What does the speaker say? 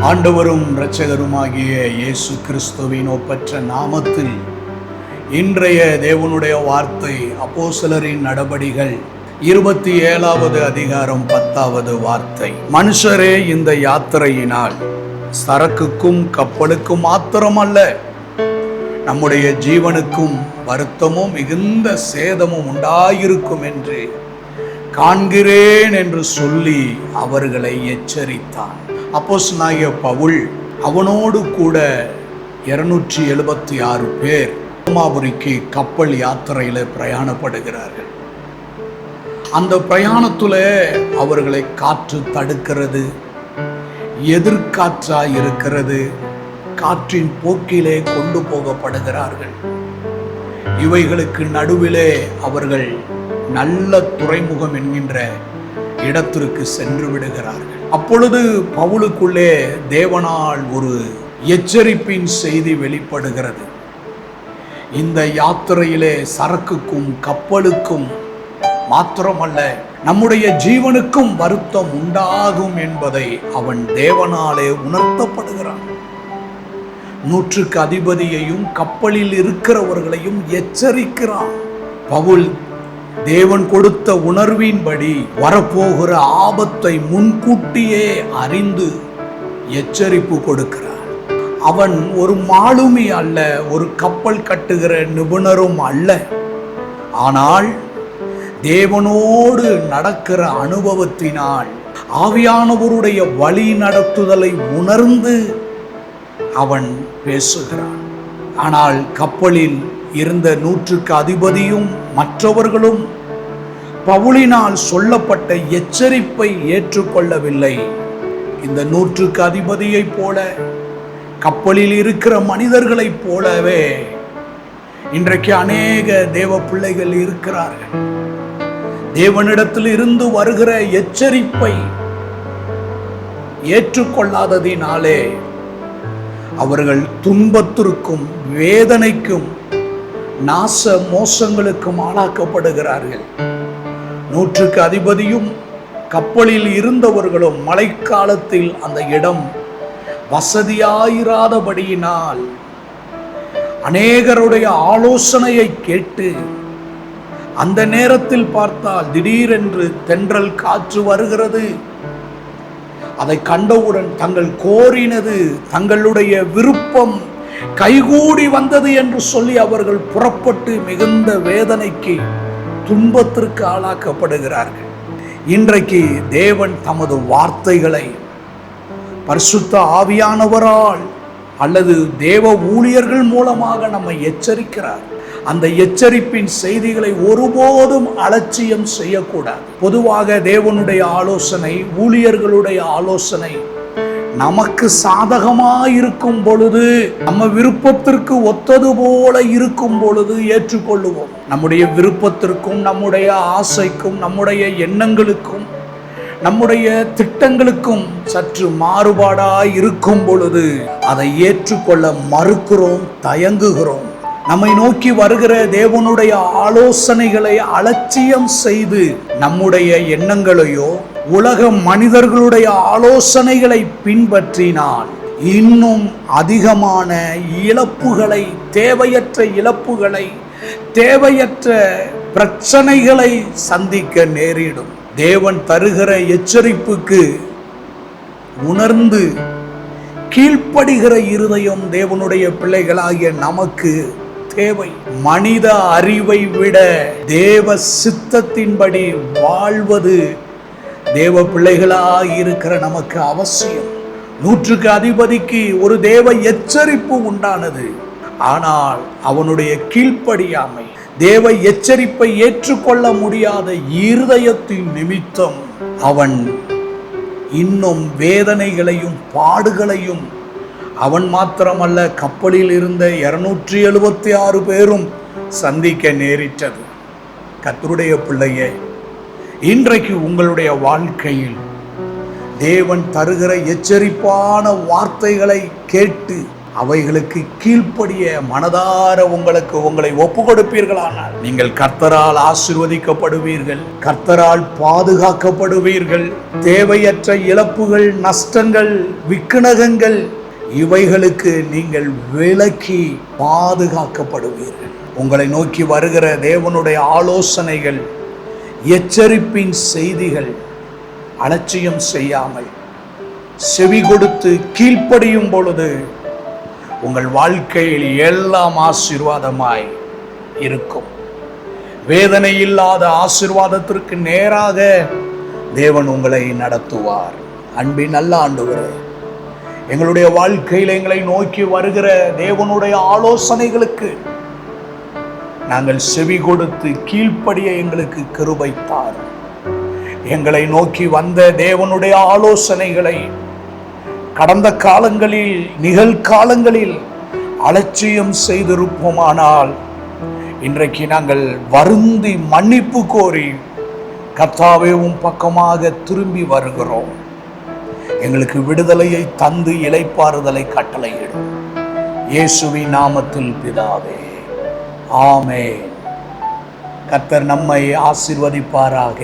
ஆண்டவரும் இரட்சகருமாகிய இயேசு கிறிஸ்துவின் ஒப்பற்ற நாமத்தில் இன்றைய தேவனுடைய வார்த்தை அப்போஸ்தலரின் நடபடிகள் 27வது அதிகாரம் 10வது வார்த்தை. மனுஷரே, இந்த யாத்திரையினால் சரக்குக்கும் கப்பலுக்கும் மாத்திரமல்ல, நம்முடைய ஜீவனுக்கும் வருத்தமும் மிகுந்த சேதமும் உண்டாயிருக்கும் என்று காண்கிறேன் என்று சொல்லி அவர்களை எச்சரித்தான். அப்போஸ்தலனாகிய பவுல் அவனோடு கூட 276 பேர் ரோமாபுரிக்கு கப்பல் யாத்திரையில் பிரயாணப்படுகிறார்கள். அந்த பிரயாணத்தில் அவர்களை காற்று தடுக்கிறது, எதிர்காற்றாய் இருக்கிறது, காற்றின் போக்கிலே கொண்டு போகப்படுகிறார்கள். இவைகளுக்கு நடுவிலே அவர்கள் நல்ல துறைமுகம் என்கின்ற இடத்திற்கு சென்று விடுகிறார்கள். அப்பொழுது பவுலுக்குள்ளே தேவனால் ஒரு எச்சரிப்பின் செய்தி வெளிப்படுகிறது. இந்த யாத்திரையிலே சரக்குக்கும் கப்பலுக்கும் மாத்திரமல்ல, நம்முடைய ஜீவனுக்கும் வருத்தம் உண்டாகும் என்பதை அவன் தேவனாலே உணர்த்தப்படுகிறான். 100க்கு அதிபதியையும் கப்பலில் இருக்கிறவர்களையும் எச்சரிக்கிறான். பவுல் தேவன் கொடுத்த உணர்வின்படி வரப்போகிற ஆபத்தை முன்கூட்டியே அறிந்து எச்சரிப்பு கொடுக்கிறார். அவன் ஒரு மாலுமி அல்ல, ஒரு கப்பல் கட்டுகிற நிபுணரும் அல்ல. ஆனால் தேவனோடு நடக்கிற அனுபவத்தினால் ஆவியானவருடைய வழி நடத்துதலை உணர்ந்து அவன் பேசுகிறான். ஆனால் கப்பலில் இருந்த 100க்கு அதிபதியும் மற்றவர்களும் பவுலினால் சொல்லப்பட்ட எச்சரிப்பை ஏற்றுக்கொள்ளவில்லை. இந்த 100க்கு அதிபதியைப் போல, கப்பலில் இருக்கிற மனிதர்களைப் போலவே இன்றைக்கு அநேக தேவ பிள்ளைகள் இருக்கிறார்கள். தேவனிடத்தில் இருந்து வருகிற எச்சரிப்பை ஏற்றுக்கொள்ளாததினாலே அவர்கள் துன்பத்திற்கும் வேதனைக்கும் நாச மோசங்களுக்கும் ஆளாக்கப்படுகிறார்கள். 100க்கு அதிபதியும் கப்பலில் இருந்தவர்களும் மழைக்காலத்தில் அந்த இடம் வசதியாயிராதபடியினால் அநேகருடைய ஆலோசனையை கேட்டு, அந்த நேரத்தில் பார்த்தால் திடீரென்று தென்றல் காற்று வருகிறது. அதை கண்டவுடன் தங்கள் கோரினது, தங்களுடைய விருப்பம் கைகூடி வந்தது என்று சொல்லி அவர்கள் புறப்பட்டு மிகுந்த வேதனைக்கு, துன்பத்திற்கு ஆளாக்கப்படுகிறார்கள். இன்றைக்கு தேவன் தமது வார்த்தைகளை பரிசுத்த ஆவியானவரால் அல்லது தேவ ஊழியர்கள் மூலமாக நம்மை எச்சரிக்கிறார். அந்த எச்சரிப்பின் செய்திகளை ஒருபோதும் அலட்சியம் செய்யக்கூடாது. பொதுவாக தேவனுடைய ஆலோசனை, ஊழியர்களுடைய ஆலோசனை நமக்கு சாதகமாயிருக்கும் பொழுது, நம்ம விருப்பத்திற்கு ஒத்தது போல இருக்கும் பொழுது ஏற்றுக்கொள்ளுவோம். நம்முடைய விருப்பத்திற்கும், நம்முடைய ஆசைக்கும், நம்முடைய எண்ணங்களுக்கும், நம்முடைய திட்டங்களுக்கும் சற்று மாறுபாடாய் இருக்கும் பொழுது அதை ஏற்றுக்கொள்ள மறுக்கிறோம், தயங்குகிறோம். நம்மை நோக்கி வருகிற தேவனுடைய ஆலோசனைகளை அலட்சியம் செய்து நம்முடைய எண்ணங்களையோ உலக மனிதர்களுடைய ஆலோசனைகளை பின்பற்றினால் இன்னும் அதிகமான இழப்புகளை, தேவையற்ற இழப்புகளை, தேவையற்ற பிரச்சனைகளை சந்திக்க நேரிடும். தேவன் தருகிற எச்சரிப்புக்கு உணர்ந்து கீழ்ப்படுகிற இருதயம் தேவனுடைய பிள்ளைகளாகிய நமக்கு தேவை. மனித அறிவை விட தேவ சித்தத்தின்படி வாழ்வது தேவ பிள்ளைகளாக இருக்கிற நமக்கு அவசியம். 100க்கு அதிபதிக்கு ஒரு தேவ எச்சரிப்பு உண்டானது. ஆனால் அவனுடைய கீழ்ப்படியாமை, தேவ எச்சரிப்பை ஏற்றுக்கொள்ள முடியாத இருதயத்தின் நிமித்தம் அவன் இன்னும் வேதனைகளையும் பாடுகளையும், அவன் மாத்திரமல்ல, கப்பலில் இருந்த 276 பேரும் சந்திக்க நேரிட்டது. கர்த்தருடைய பிள்ளையே, இன்றைக்கு உங்களுடைய வாழ்க்கையில் தேவன் தருகிற எச்சரிப்பான வார்த்தைகளை கேட்டு அவைகளுக்கு கீழ்ப்படிய மனதார உங்களை ஒப்பு கொடுப்பீர்களானால் நீங்கள் கர்த்தரால் ஆசீர்வதிக்கப்படுவீர்கள், கர்த்தரால் பாதுகாக்கப்படுவீர்கள். தேவையற்ற இழப்புகள், நஷ்டங்கள், விக்கினகங்கள் இவைகளுக்கு நீங்கள் விலக்கி பாதுகாக்கப்படுவீர்கள். உங்களை நோக்கி வருகிற தேவனுடைய ஆலோசனைகள், எச்சரிப்பின் செய்திகள் அலட்சியம் செய்யாமல் செவி கொடுத்து கீழ்ப்படியும் பொழுது உங்கள் வாழ்க்கையில் எல்லாம் ஆசீர்வாதமாய் இருக்கும். வேதனை இல்லாத ஆசீர்வாதத்திற்கு நேராக தேவன் உங்களை நடத்துவார். அன்பின் நல்ல ஆண்டவரே, எங்களுடைய வாழ்க்கையில் எங்களை நோக்கி வருகிற தேவனுடைய ஆலோசனைகளுக்கு நாங்கள் செவி கொடுத்து கீழ்ப்படிய எங்களுக்கு கிருபை தாரும். எங்களை நோக்கி வந்த தேவனுடைய ஆலோசனைகளை கடந்த காலங்களில், நிகழ்காலங்களில் அலட்சியம் செய்திருப்போமானால் இன்றைக்கு நாங்கள் வருந்தி மன்னிப்பு கோரி கர்த்தாவே உம் பக்கமாக திரும்பி வருகிறோம். எங்களுக்கு விடுதலையை தந்து இளைப்பாறுதலை கட்டளையிடும். இயேசுவின் நாமத்தில் பிதாவே, ஆமென். கர்த்தர் நம்மை ஆசீர்வதிப்பாராக.